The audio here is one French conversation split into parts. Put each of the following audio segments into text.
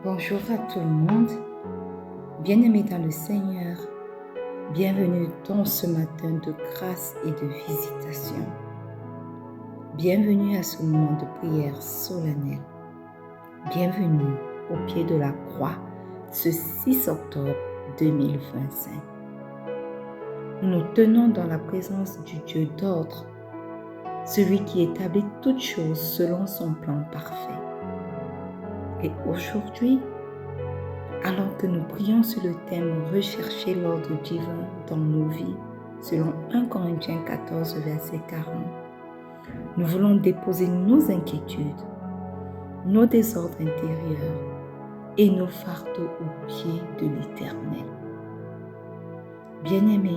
Bonjour à tout le monde, bien-aimés dans le Seigneur, bienvenue dans ce matin de grâce et de visitation. Bienvenue à ce moment de prière solennelle. Bienvenue au pied de la croix ce 6 octobre 2025. Nous nous tenons dans la présence du Dieu d'ordre, celui qui établit toutes choses selon son plan parfait. Et aujourd'hui, alors que nous prions sur le thème « Rechercher l'ordre divin dans nos vies » selon 1 Corinthiens 14, verset 40, nous voulons déposer nos inquiétudes, nos désordres intérieurs et nos fardeaux au pied de l'Éternel. Bien-aimé,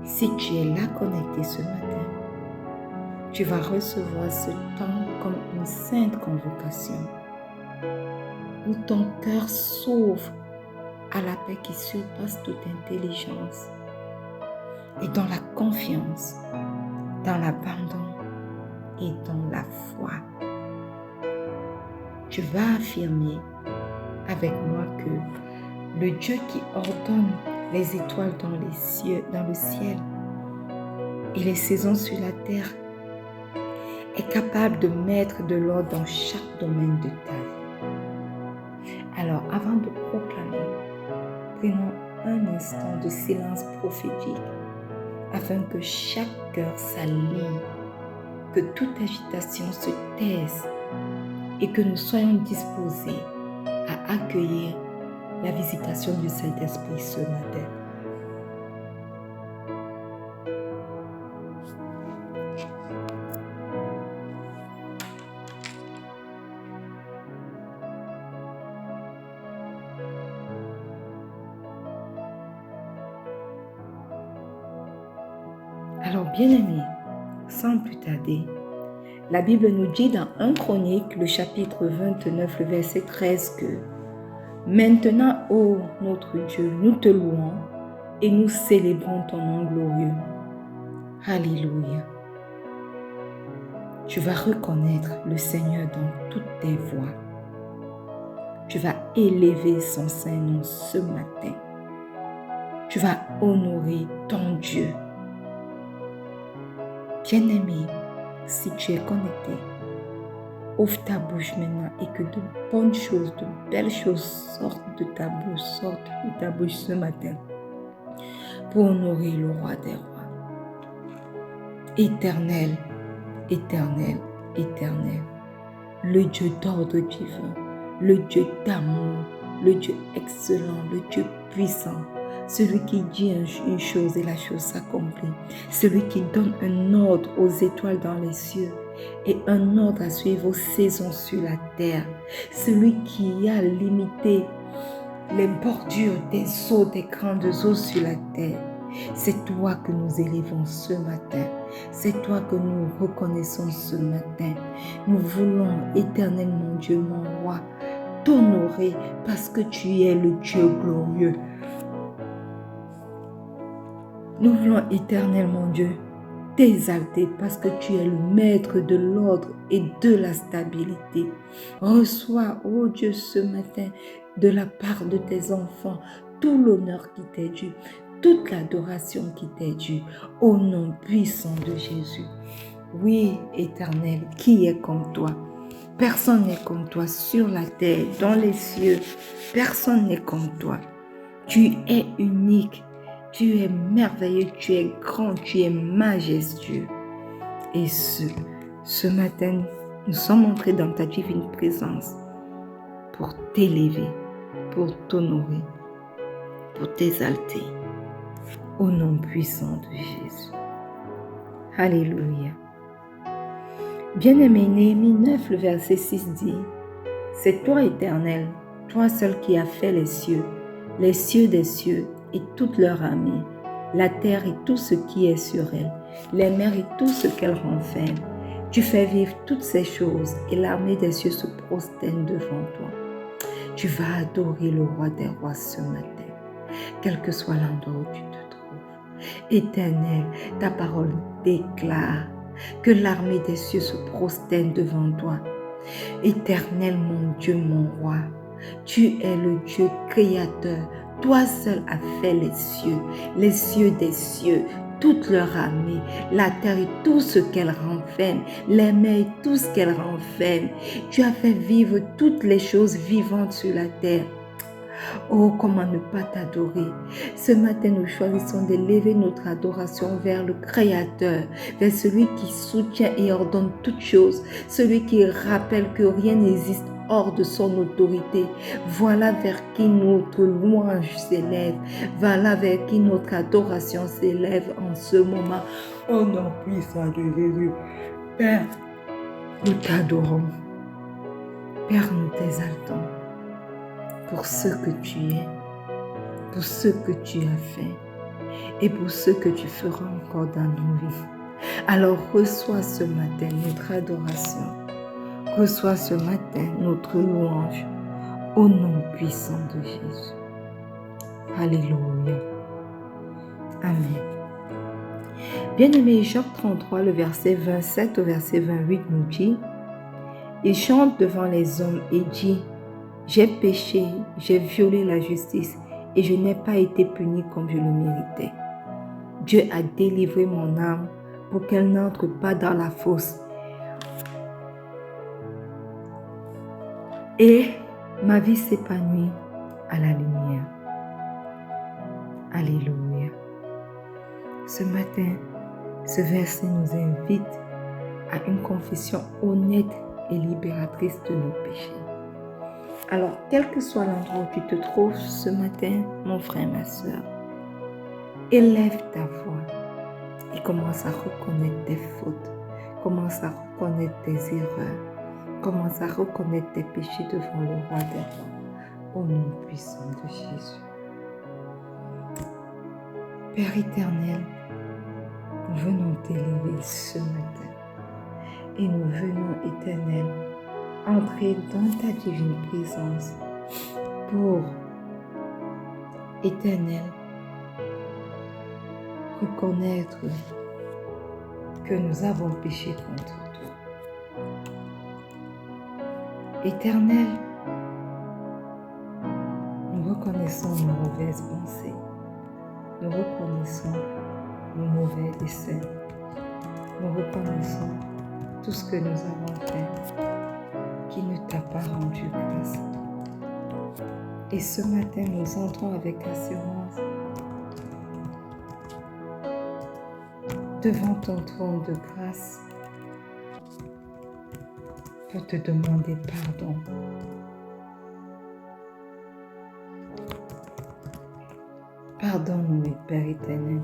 si tu es là connecté ce matin, tu vas recevoir ce temps comme une sainte convocation, où ton cœur s'ouvre à la paix qui surpasse toute intelligence et dans la confiance, dans l'abandon et dans la foi. Tu vas affirmer avec moi que le Dieu qui ordonne les étoiles dans le ciel et les saisons sur la terre est capable de mettre de l'ordre dans chaque domaine de ta vie. Alors, avant de proclamer, prenons un instant de silence prophétique afin que chaque cœur s'aligne, que toute agitation se taise et que nous soyons disposés à accueillir la visitation du Saint-Esprit ce matin. Alors, bien-aimés, sans plus tarder, la Bible nous dit dans 1 Chronique, le chapitre 29, le verset 13 que « Maintenant, ô notre Dieu, nous te louons et nous célébrons ton nom glorieux. » Alléluia. Tu vas reconnaître le Seigneur dans toutes tes voies. Tu vas élever son saint nom ce matin. Tu vas honorer ton Dieu. Bien-aimé, si tu es connecté, ouvre ta bouche maintenant et que de bonnes choses, de belles choses sortent de ta bouche ce matin pour honorer le roi des rois. Éternel, éternel, éternel, le Dieu d'ordre divin, le Dieu d'amour, le Dieu excellent, le Dieu puissant, celui qui dit une chose et la chose s'accomplit, celui qui donne un ordre aux étoiles dans les cieux et un ordre à suivre aux saisons sur la terre, celui qui a limité les bordures des eaux, des grandes eaux sur la terre. C'est toi que nous élevons ce matin. C'est toi que nous reconnaissons ce matin. Nous voulons, éternel mon Dieu, mon roi, t'honorer parce que tu es le Dieu glorieux. Nous voulons, éternel mon Dieu, t'exalter parce que tu es le maître de l'ordre et de la stabilité. Reçois, ô Dieu, ce matin, de la part de tes enfants, tout l'honneur qui t'est dû, toute l'adoration qui t'est due, au nom puissant de Jésus. Oui, éternel, qui est comme toi? Personne n'est comme toi sur la terre, dans les cieux. Personne n'est comme toi. Tu es unique. Tu es merveilleux, tu es grand, tu es majestueux. Et ce matin, nous sommes entrés dans ta divine présence pour t'élever, pour t'honorer, pour t'exalter. Au nom puissant de Jésus. Alléluia. Bien-aimé, Néhémie 9, le verset 6 dit « C'est toi, Éternel, toi seul qui as fait les cieux des cieux, et toute leur armée, la terre et tout ce qui est sur elle, les mers et tout ce qu'elles renferment. Tu fais vivre toutes ces choses et l'armée des cieux se prosterne devant toi. Tu vas adorer le roi des rois ce matin, quel que soit l'endroit où tu te trouves. Éternel, ta parole déclare que l'armée des cieux se prosterne devant toi. Éternel mon Dieu, mon roi, tu es le Dieu créateur. Toi seul as fait les cieux des cieux, toute leur armée, la terre et tout ce qu'elle renferme, les mers et tout ce qu'elle renferme. Tu as fait vivre toutes les choses vivantes sur la terre. Oh, comment ne pas t'adorer. Ce matin, nous choisissons d'élever notre adoration vers le Créateur, vers celui qui soutient et ordonne toutes choses, celui qui rappelle que rien n'existe hors de son autorité. Voilà vers qui notre louange s'élève. Voilà vers qui notre adoration s'élève en ce moment. Au nom puissant de Jésus. Père, nous t'adorons. Père, nous t'exaltons pour ce que tu es, pour ce que tu as fait et pour ce que tu feras encore dans nos vies. Alors reçois ce matin notre adoration. Reçois ce matin notre louange au nom puissant de Jésus. Alléluia. Amen. Bien-aimé, Job 33, le verset 27 au verset 28 nous dit: il chante devant les hommes et dit: j'ai péché, j'ai violé la justice et je n'ai pas été puni comme je le méritais. Dieu a délivré mon âme pour qu'elle n'entre pas dans la fosse. Et ma vie s'épanouit à la lumière. Alléluia. Ce matin, ce verset nous invite à une confession honnête et libératrice de nos péchés. Alors, quel que soit l'endroit où tu te trouves ce matin, mon frère, ma soeur, élève ta voix et commence à reconnaître tes fautes, commence à reconnaître tes erreurs, commence à reconnaître tes péchés devant le roi des rois, au nom puissant de Jésus. Père éternel, nous venons t'élever ce matin et nous venons, éternel, entrer dans ta divine présence pour, éternel, reconnaître que nous avons péché contre toi. Éternel, nous reconnaissons nos mauvaises pensées, nous reconnaissons nos mauvais desseins, nous reconnaissons tout ce que nous avons fait qui ne t'a pas rendu grâce. Et ce matin, nous entrons avec assurance devant ton trône de grâce pour te demander pardon. Pardonne-nous, Père éternel.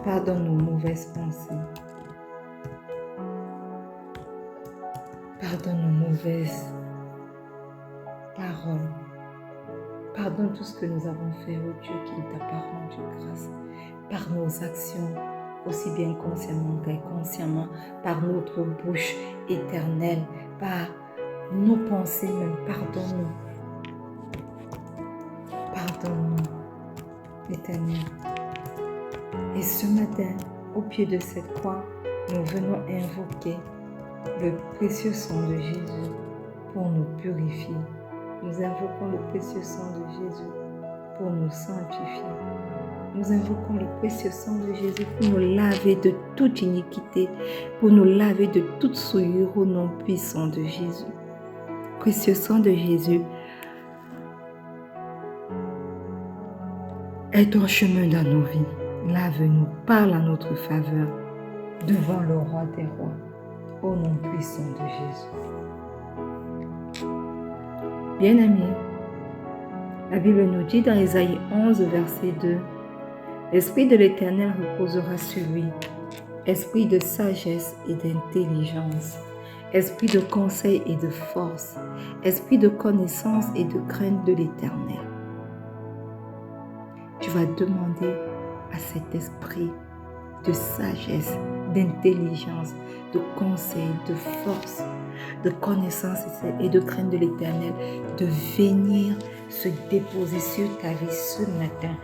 Pardonne nos mauvaises pensées. Pardonne nos mauvaises paroles. Pardonne tout ce que nous avons fait, oh Dieu, qui ne t'a pas rendu grâce. Par nos actions, aussi bien consciemment qu'inconsciemment, par notre bouche éternelle, par nos pensées même. Pardonne-nous. Pardonne-nous, éternel. Et ce matin, au pied de cette croix, nous venons invoquer le précieux sang de Jésus pour nous purifier. Nous invoquons le précieux sang de Jésus pour nous sanctifier. Nous invoquons le précieux sang de Jésus pour nous laver de toute iniquité, pour nous laver de toute souillure au nom puissant de Jésus. Précieux sang de Jésus, aie ton chemin dans nos vies. Lave-nous, parle en notre faveur devant le roi des rois, au nom puissant de Jésus. Bien-aimés, la Bible nous dit dans Ésaïe 11, verset 2, « L'Esprit de l'Éternel reposera sur lui, esprit de sagesse et d'intelligence, esprit de conseil et de force, esprit de connaissance et de crainte de l'Éternel. » Tu vas demander à cet esprit de sagesse, d'intelligence, de conseil, de force, de connaissance et de crainte de l'Éternel, de venir se déposer sur ta vie ce matin,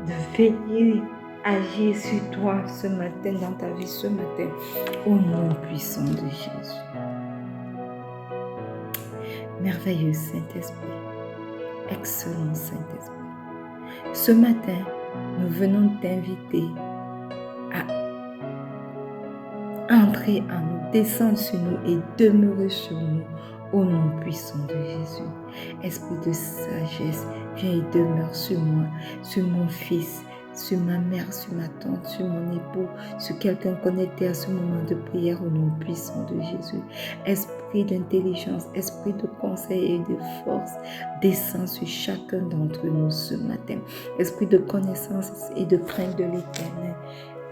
de venir agir sur toi ce matin, dans ta vie ce matin, au nom puissant de Jésus. Merveilleux Saint-Esprit, excellent Saint-Esprit. Ce matin, nous venons t'inviter à entrer en nous, descendre sur nous et demeurer sur nous au nom puissant de Jésus. Esprit de sagesse, viens et demeure sur moi, sur mon fils, sur ma mère, sur ma tante, sur mon époux, sur quelqu'un connecté à ce moment de prière au nom puissant de Jésus. Esprit d'intelligence, esprit de conseil et de force, descend sur chacun d'entre nous ce matin. Esprit de connaissance et de crainte de l'Éternel,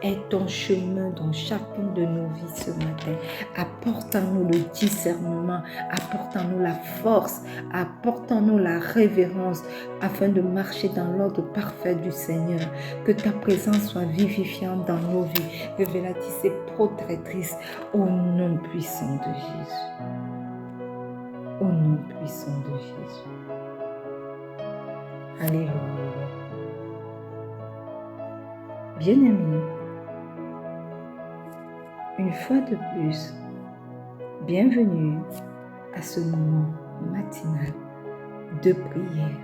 est ton chemin dans chacune de nos vies ce matin. Apporte-nous le discernement, apporte-nous la force, apporte-nous la révérence afin de marcher dans l'ordre parfait du Seigneur. Que ta présence soit vivifiante dans nos vies, révélatrice et protectrice au nom puissant de Jésus. Au nom puissant de Jésus. Alléluia. Bien-aimés, une fois de plus, bienvenue à ce moment matinal de prière.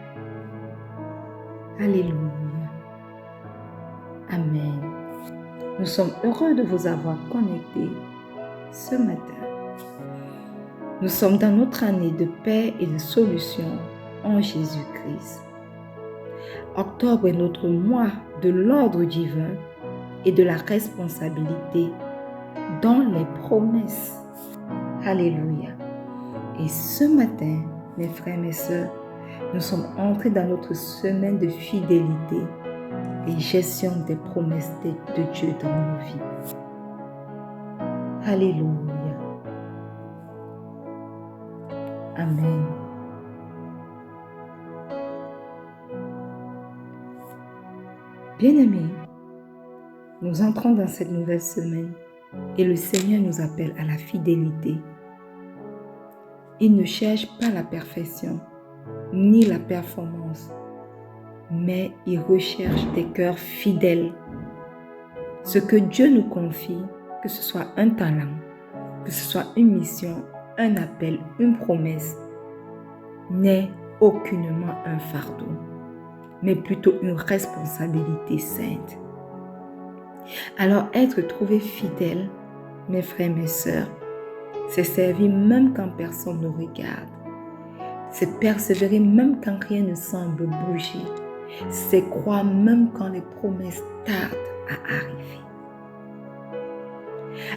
Alléluia. Amen. Nous sommes heureux de vous avoir connectés ce matin. Nous sommes dans notre année de paix et de solution en Jésus-Christ. Octobre est notre mois de l'ordre divin et de la responsabilité dans les promesses. Alléluia. Et ce matin, mes frères, mes sœurs, nous sommes entrés dans notre semaine de fidélité et gestion des promesses de Dieu dans nos vies. Alléluia. Amen. Bien-aimés, nous entrons dans cette nouvelle semaine et le Seigneur nous appelle à la fidélité. Il ne cherche pas la perfection ni la performance, mais il recherche des cœurs fidèles. Ce que Dieu nous confie, que ce soit un talent, que ce soit une mission, un appel, une promesse, n'est aucunement un fardeau, mais plutôt une responsabilité sainte. Alors être trouvé fidèle, mes frères, mes sœurs, c'est servir même quand personne ne regarde. C'est persévérer même quand rien ne semble bouger. C'est croire même quand les promesses tardent à arriver.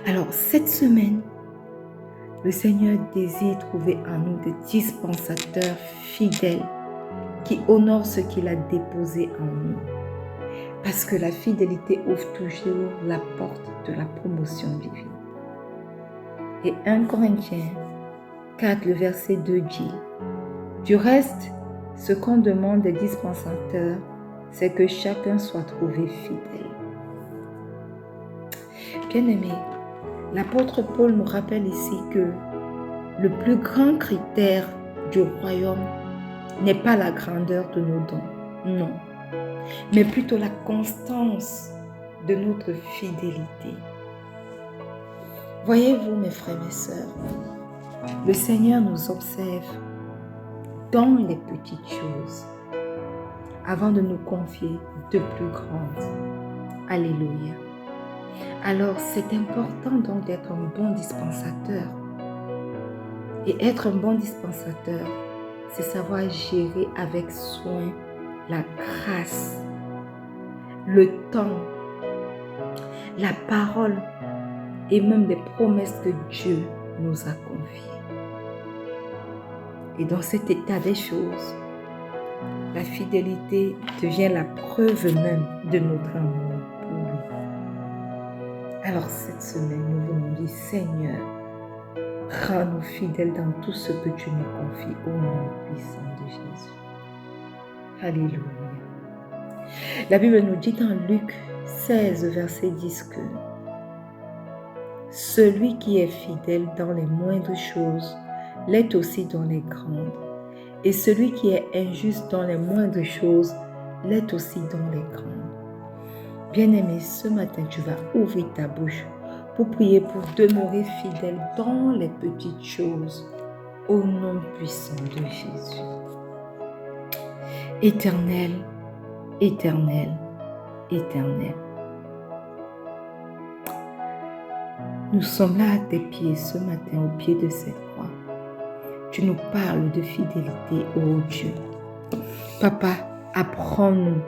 Alors cette semaine, le Seigneur désire trouver en nous des dispensateurs fidèles qui honorent ce qu'il a déposé en nous. Parce que la fidélité ouvre toujours la porte de la promotion divine. Et 1 Corinthiens 4, le verset 2 dit, « Du reste, ce qu'on demande des dispensateurs, c'est que chacun soit trouvé fidèle. » Bien-aimés, l'apôtre Paul nous rappelle ici que le plus grand critère du royaume n'est pas la grandeur de nos dons, non, mais plutôt la constance de notre fidélité. Voyez-vous, mes frères et mes sœurs, le Seigneur nous observe dans les petites choses avant de nous confier de plus grandes. Alléluia. Alors, c'est important donc d'être un bon dispensateur. Et être un bon dispensateur, c'est savoir gérer avec soin la grâce, le temps, la parole et même les promesses que Dieu nous a confiées. Et dans cet état des choses, la fidélité devient la preuve même de notre amour pour lui. Alors cette semaine, nous voulons dire, Seigneur, rends-nous fidèles dans tout ce que tu nous confies au nom puissant de Jésus. Alléluia. La Bible nous dit dans Luc 16, verset 10 que celui qui est fidèle dans les moindres choses l'est aussi dans les grandes, et celui qui est injuste dans les moindres choses l'est aussi dans les grandes. Bien-aimé, ce matin, tu vas ouvrir ta bouche pour prier, pour demeurer fidèle dans les petites choses, au nom puissant de Jésus. Éternel, éternel, éternel. Nous sommes là à tes pieds ce matin, au pied de cette croix. Tu nous parles de fidélité, ô Dieu. Papa, apprends-nous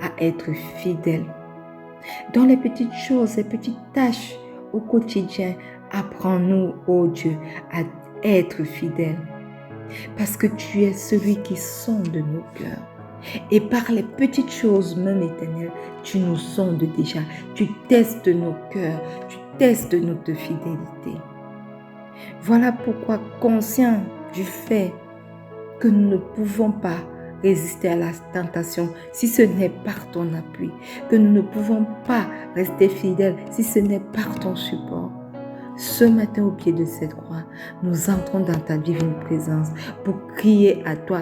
à être fidèles. Dans les petites choses, les petites tâches au quotidien, apprends-nous, ô Dieu, à être fidèles. Parce que tu es celui qui sonde nos cœurs. Et par les petites choses même éternelles, tu nous sondes déjà. Tu testes nos cœurs, tu testes notre fidélité. Voilà pourquoi, conscient du fait que nous ne pouvons pas résister à la tentation si ce n'est par ton appui, que nous ne pouvons pas rester fidèles si ce n'est par ton support. Ce matin, au pied de cette croix, nous entrons dans ta divine présence pour crier à toi,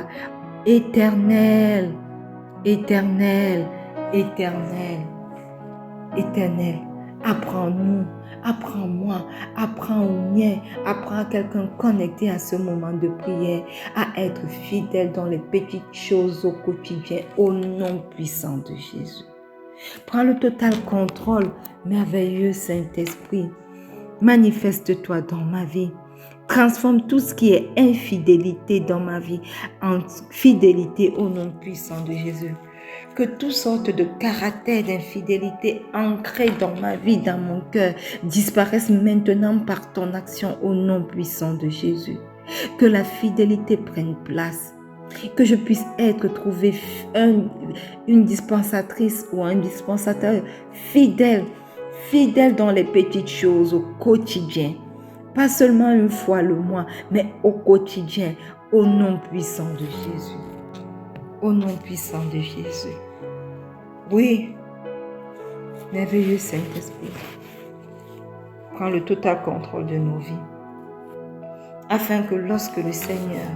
Éternel, éternel, éternel, éternel, apprends-nous, apprends-moi, apprends au mien, apprends à quelqu'un connecté à ce moment de prière, à être fidèle dans les petites choses au quotidien, au nom puissant de Jésus. Prends le total contrôle, merveilleux Saint-Esprit. Manifeste-toi dans ma vie. Transforme tout ce qui est infidélité dans ma vie en fidélité au nom puissant de Jésus. Que toutes sortes de caractères d'infidélité ancrés dans ma vie, dans mon cœur, disparaissent maintenant par ton action au nom puissant de Jésus. Que la fidélité prenne place. Que je puisse être trouvé une dispensatrice ou un dispensateur fidèle dans les petites choses au quotidien. Pas seulement une fois le mois, mais au quotidien, au nom puissant de Jésus. Au nom puissant de Jésus. Oui, merveilleux Saint-Esprit, prends le total contrôle de nos vies, afin que lorsque le Seigneur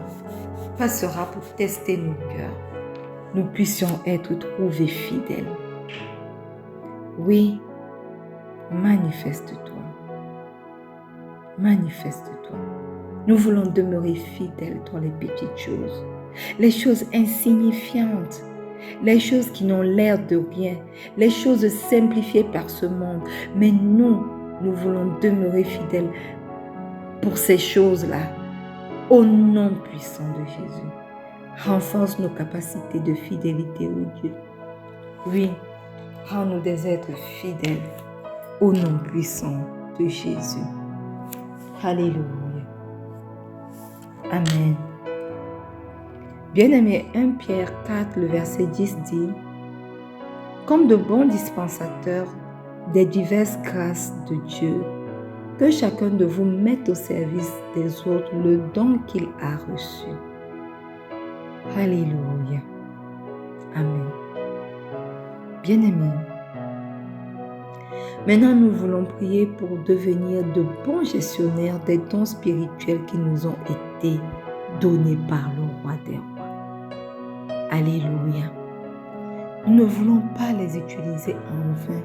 passera pour tester nos cœurs, nous puissions être trouvés fidèles. Oui, manifeste-toi. Manifeste-toi. Nous voulons demeurer fidèles dans les petites choses, les choses insignifiantes, les choses qui n'ont l'air de rien, les choses simplifiées par ce monde. Mais nous voulons demeurer fidèles pour ces choses-là, au nom puissant de Jésus. Renforce nos capacités de fidélité, ô Dieu. Oui, rends-nous des êtres fidèles, au nom puissant de Jésus. Alléluia. Amen. Bien-aimé, 1 Pierre 4, le verset 10 dit, « Comme de bons dispensateurs des diverses grâces de Dieu, que chacun de vous mette au service des autres le don qu'il a reçu. » Alléluia. Amen. Bien-aimé, maintenant nous voulons prier pour devenir de bons gestionnaires des dons spirituels qui nous ont été donnés par le roi des rois. Alléluia. Nous ne voulons pas les utiliser en vain,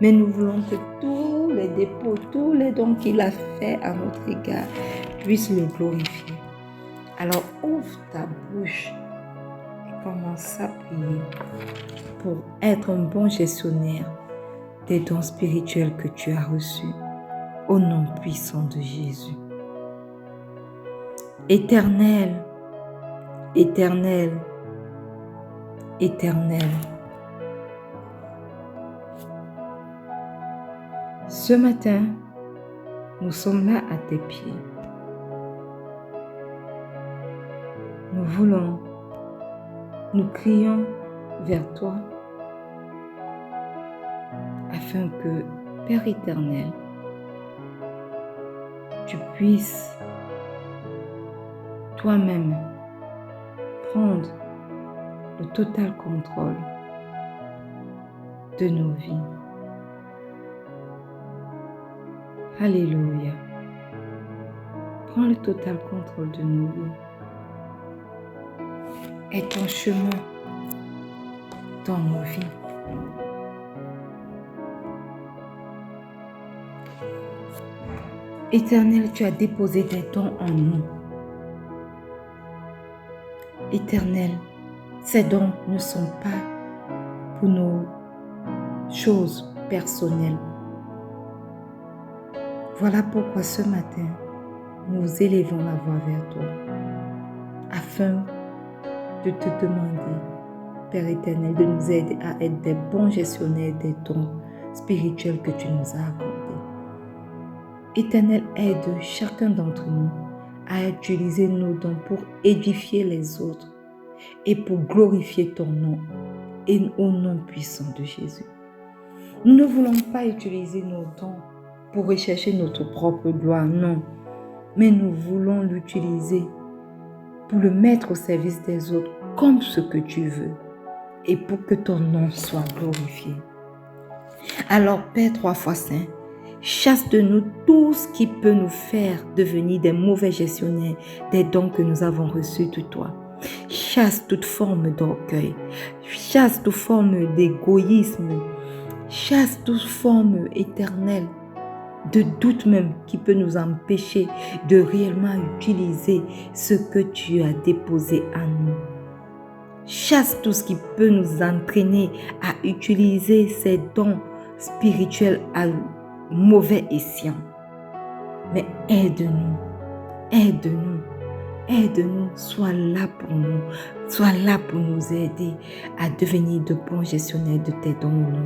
mais nous voulons que tous les dépôts, tous les dons qu'il a fait à notre égard puissent le glorifier. Alors ouvre ta bouche et commence à prier pour être un bon gestionnaire des dons spirituels que tu as reçus au nom puissant de Jésus. Éternel, éternel, éternel. Ce matin, nous sommes là à tes pieds. Nous crions vers toi afin que, Père éternel, tu puisses toi-même prendre le total contrôle de nos vies. Alléluia. Prends le total contrôle de nos vies. Et ton chemin dans nos vies. Éternel, tu as déposé des dons en nous. Éternel, ces dons ne sont pas pour nos choses personnelles. Voilà pourquoi ce matin, nous élevons la voix vers toi, afin de te demander, Père éternel, de nous aider à être des bons gestionnaires des dons spirituels que tu nous as accordés. Éternel, aide chacun d'entre nous à utiliser nos dons pour édifier les autres et pour glorifier ton nom et au nom puissant de Jésus. Nous ne voulons pas utiliser nos dons pour rechercher notre propre gloire, non, mais nous voulons l'utiliser pour le mettre au service des autres comme ce que tu veux et pour que ton nom soit glorifié. Alors, Père 3 fois Saint, chasse de nous tout ce qui peut nous faire devenir des mauvais gestionnaires des dons que nous avons reçus de toi. Chasse toute forme d'orgueil, chasse toute forme d'égoïsme, chasse toute forme éternelle de doute même qui peut nous empêcher de réellement utiliser ce que tu as déposé en nous. Chasse tout ce qui peut nous entraîner à utiliser ces dons spirituels à mauvais escient. Mais aide-nous, aide-nous, aide-nous, sois là pour nous, sois là pour nous aider à devenir de bons gestionnaires de tes dons au nom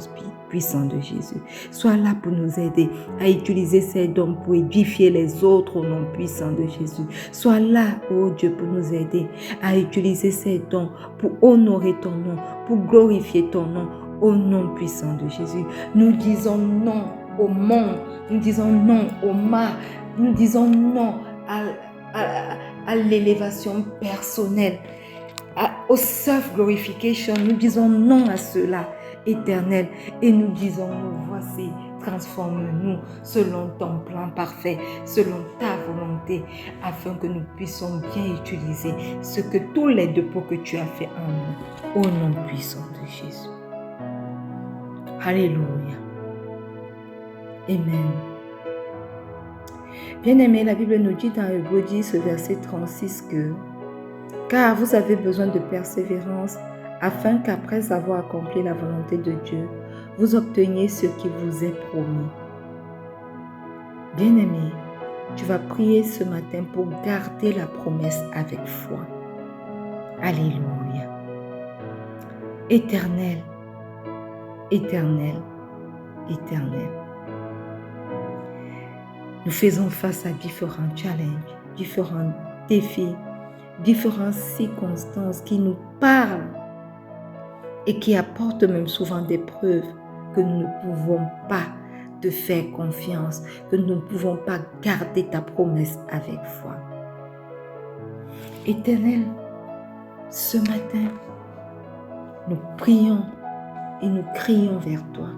puissant de Jésus. Sois là pour nous aider à utiliser ces dons pour édifier les autres au nom puissant de Jésus. Sois là, oh Dieu, pour nous aider à utiliser ces dons pour honorer ton nom, pour glorifier ton nom au nom puissant de Jésus. Nous disons non au monde, nous disons non au mal, nous disons non à l'élévation personnelle, au self-glorification. Nous disons non à cela, éternel, et nous disons, nous voici, transforme-nous selon ton plan parfait, selon ta volonté, afin que nous puissions bien utiliser ce que tous les dépôts que tu as fait en nous, au nom puissant de Jésus. Alléluia. Amen. Bien-aimés, la Bible nous dit dans Hébreux 10, verset 36 que « Car vous avez besoin de persévérance, afin qu'après avoir accompli la volonté de Dieu, vous obteniez ce qui vous est promis. » Bien-aimé, tu vas prier ce matin pour garder la promesse avec foi. Alléluia. Éternel, éternel, éternel. Nous faisons face à différents challenges, différents défis, différentes circonstances qui nous parlent et qui apportent même souvent des preuves que nous ne pouvons pas te faire confiance, que nous ne pouvons pas garder ta promesse avec foi. Éternel, ce matin, nous prions et nous crions vers toi.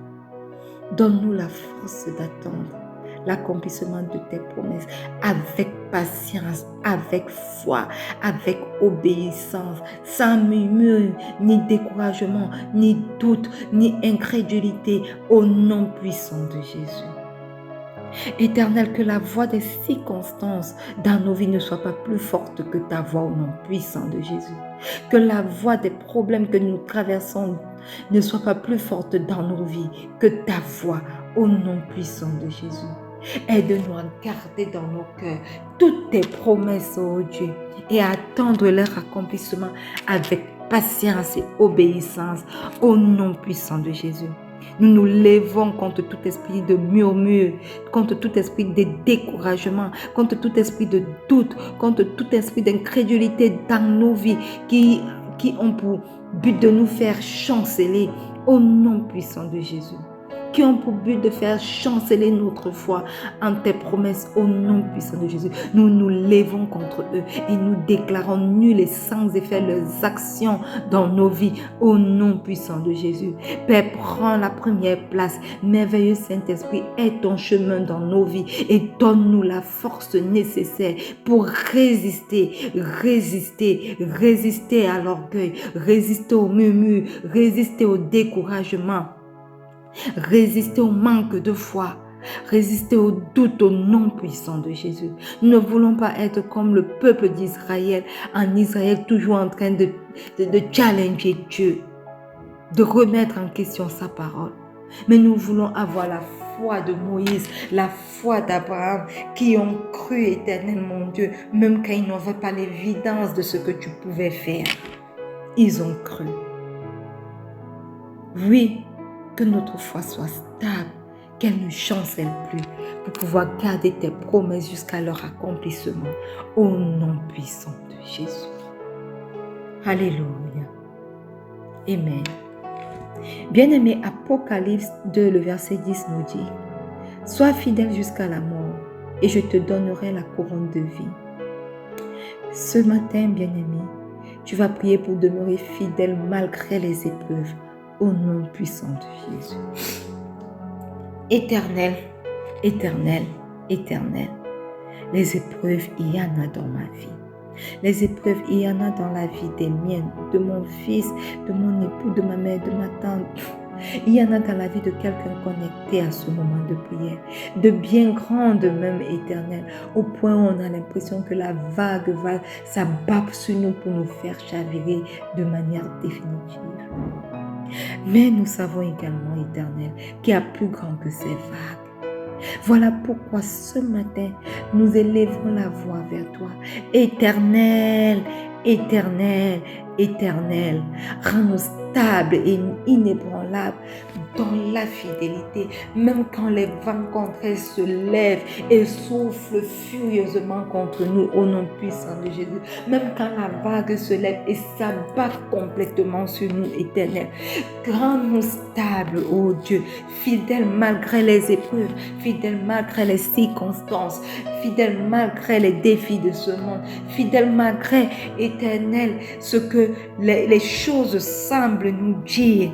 Donne-nous la force d'attendre l'accomplissement de tes promesses avec patience, avec foi, avec obéissance, sans murmure, ni découragement, ni doute, ni incrédulité, au nom puissant de Jésus. Éternel, que la voix des circonstances dans nos vies ne soit pas plus forte que ta voix au nom puissant de Jésus. Que la voix des problèmes que nous traversons ne soit pas plus forte dans nos vies que ta voix au nom puissant de Jésus. Aide-nous à garder dans nos cœurs toutes tes promesses, oh Dieu, et à attendre leur accomplissement avec patience et obéissance au nom puissant de Jésus. Nous nous levons contre tout esprit de murmure, contre tout esprit de découragement, contre tout esprit de doute, contre tout esprit d'incrédulité dans nos vies qui ont pour but de nous faire chanceler au nom puissant de Jésus. Qui ont pour but de faire chanceler notre foi en tes promesses au nom puissant de Jésus. Nous nous levons contre eux et nous déclarons nuls et sans effet leurs actions dans nos vies au nom puissant de Jésus. Père, prends la première place. Merveilleux Saint-Esprit, aide ton chemin dans nos vies et donne-nous la force nécessaire pour résister à l'orgueil, résister au murmure, résister au découragement. Résister au manque de foi résister au doute au nom puissant de Jésus. Nous ne voulons pas être comme le peuple d'Israël, en Israël toujours en train de challenger Dieu, de remettre en question sa parole. Mais nous voulons avoir la foi de Moïse, la foi d'Abraham, qui ont cru, Éternel mon Dieu, même quand ils n'avaient pas l'évidence de ce que tu pouvais faire. Ils ont cru. Oui, que notre foi soit stable, qu'elle ne chancelle plus, pour pouvoir garder tes promesses jusqu'à leur accomplissement, au nom puissant de Jésus. Alléluia. Amen. Bien-aimé, Apocalypse 2, le verset 10 nous dit, « Sois fidèle jusqu'à la mort, et je te donnerai la couronne de vie. » Ce matin, bien-aimé, tu vas prier pour demeurer fidèle malgré les épreuves, au nom puissant de Jésus. Éternel, éternel, éternel, les épreuves, il y en a dans ma vie. Les épreuves, il y en a dans la vie des miennes, de mon fils, de mon époux, de ma mère, de ma tante. Il y en a dans la vie de quelqu'un connecté à ce moment de prière, de bien grande même, éternel, au point où on a l'impression que la vague va s'abattre sur nous pour nous faire chavirer de manière définitive. Mais nous savons également, éternel, qu'il y a plus grand que ces vagues. Voilà pourquoi ce matin, nous élèverons la voix vers toi. Éternel, éternel, éternel, rends-nous stables et inébranlables dans la fidélité, même quand les vents contraires se lèvent et soufflent furieusement contre nous au nom puissant de Jésus, même quand la vague se lève et s'abat complètement sur nous, éternel. Rends-nous stables, ô Dieu, fidèles malgré les épreuves, fidèles malgré les circonstances, fidèles malgré les défis de ce monde, fidèles malgré, éternel, ce que les choses semblent nous dire.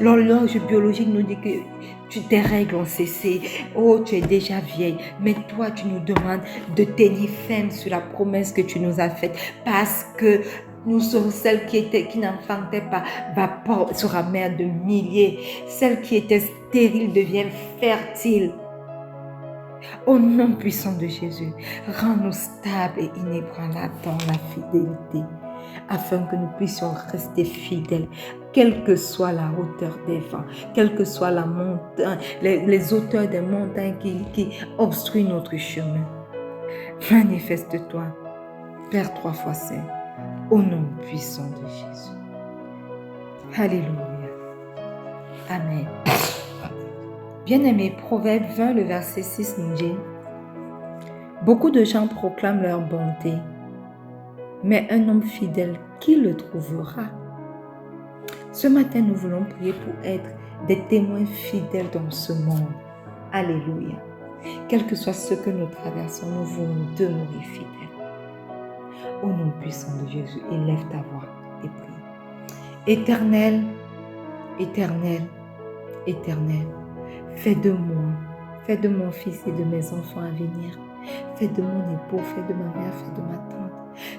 L'horloge biologique nous dit que tes règles ont cessé. Oh, tu es déjà vieille. Mais toi, tu nous demandes de tenir ferme sur la promesse que tu nous as faite. Parce que nous sommes celles qui n'enfantaient pas, sera mère de milliers. Celles qui étaient stériles deviennent fertiles. Au nom puissant de Jésus, rends-nous stables et inébranlables dans la fidélité, afin que nous puissions rester fidèles, quelle que soit la hauteur des vents, quelle que soit la montagne, les hauteurs des montagnes qui obstruent notre chemin. Manifeste-toi, Père 3 fois Saint, au nom puissant de Jésus. Alléluia. Amen. Bien-aimé, Proverbe 20, le verset 6 nous dit, « Beaucoup de gens proclament leur bonté, mais un homme fidèle, qui le trouvera ?» Ce matin, nous voulons prier pour être des témoins fidèles dans ce monde. Alléluia. Quel que soit ce que nous traversons, nous voulons demeurer fidèles. Au nom puissant de Jésus, élève ta voix et prie. Éternel, éternel, éternel, fais de moi, fais de mon fils et de mes enfants à venir. Fais de mon époux, fais de ma mère, fais de ma tante.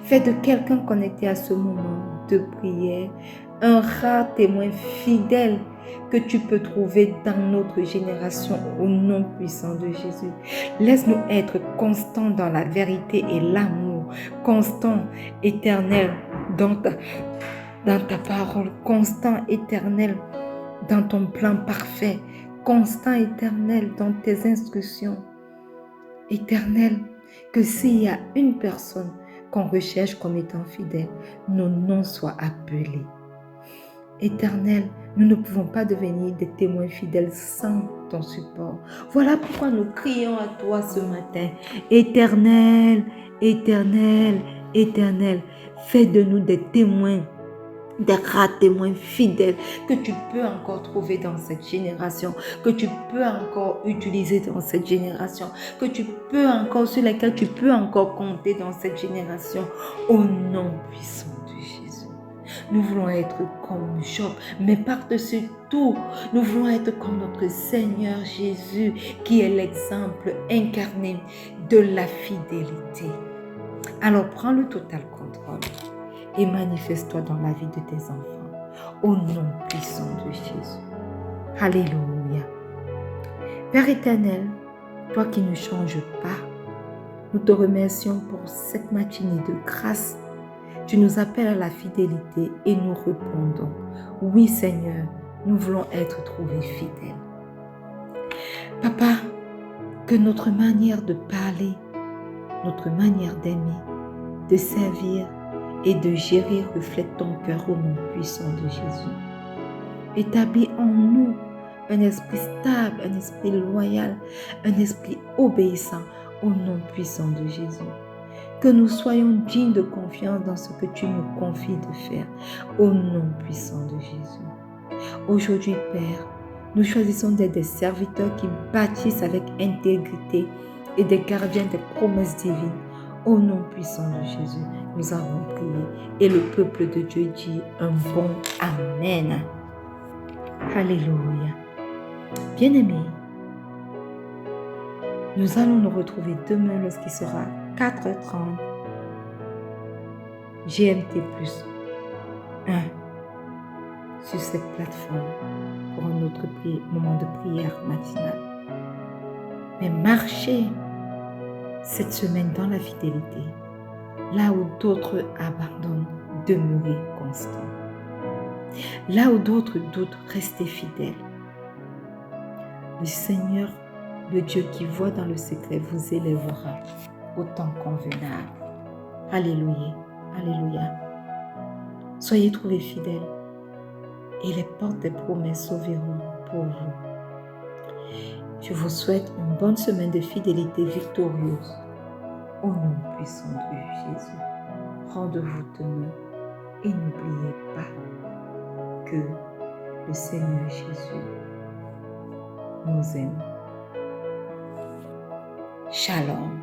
Fais de quelqu'un connecté à ce moment de prière un rare témoin fidèle que tu peux trouver dans notre génération au nom puissant de Jésus. Laisse-nous être constants dans la vérité et l'amour, constants, éternel, dans ta parole, constant, éternel, dans ton plan parfait, constant, éternel, dans tes instructions. Éternel, que s'il y a une personne qu'on recherche comme étant fidèle, nos noms soient appelés. Éternel, nous ne pouvons pas devenir des témoins fidèles sans ton support. Voilà pourquoi nous crions à toi ce matin. Éternel, éternel, éternel, fais de nous des témoins, des rares témoins fidèles que tu peux encore trouver dans cette génération, que tu peux encore utiliser dans cette génération, que tu peux encore, sur lesquels tu peux encore compter dans cette génération, au nom puissant de Jésus. Nous voulons être comme Job, mais par-dessus tout, nous voulons être comme notre Seigneur Jésus, qui est l'exemple incarné de la fidélité. Alors prends le total contrôle et manifeste-toi dans la vie de tes enfants, au nom puissant de Jésus. Alléluia. Père éternel, toi qui ne changes pas, nous te remercions pour cette matinée de grâce. Tu nous appelles à la fidélité et nous répondons. Oui Seigneur, nous voulons être trouvés fidèles. Papa, que notre manière de parler, notre manière d'aimer, de servir et de gérer reflète ton cœur au nom puissant de Jésus. Établis en nous un esprit stable, un esprit loyal, un esprit obéissant au nom puissant de Jésus. Que nous soyons dignes de confiance dans ce que tu nous confies de faire au nom puissant de Jésus. Aujourd'hui, Père, nous choisissons d'être des serviteurs qui bâtissent avec intégrité et des gardiens des promesses divines. Au nom puissant de Jésus, nous avons prié. Et le peuple de Dieu dit un bon Amen. Alléluia. Bien-aimés, nous allons nous retrouver demain lorsqu'il sera 4h30 GMT plus 1 sur cette plateforme pour un autre moment de prière matinale. Mais marchez cette semaine dans la fidélité, là où d'autres abandonnent, demeurez constants. Là où d'autres doutent, restez fidèles. Le Seigneur, le Dieu qui voit dans le secret, vous élèvera au temps convenable. Alléluia, alléluia. Soyez trouvés fidèles et les portes des promesses s'ouvriront pour vous. Je vous souhaite une bonne semaine de fidélité victorieuse au nom puissant de Jésus. Rendez-vous demain et n'oubliez pas que le Seigneur Jésus nous aime. Shalom.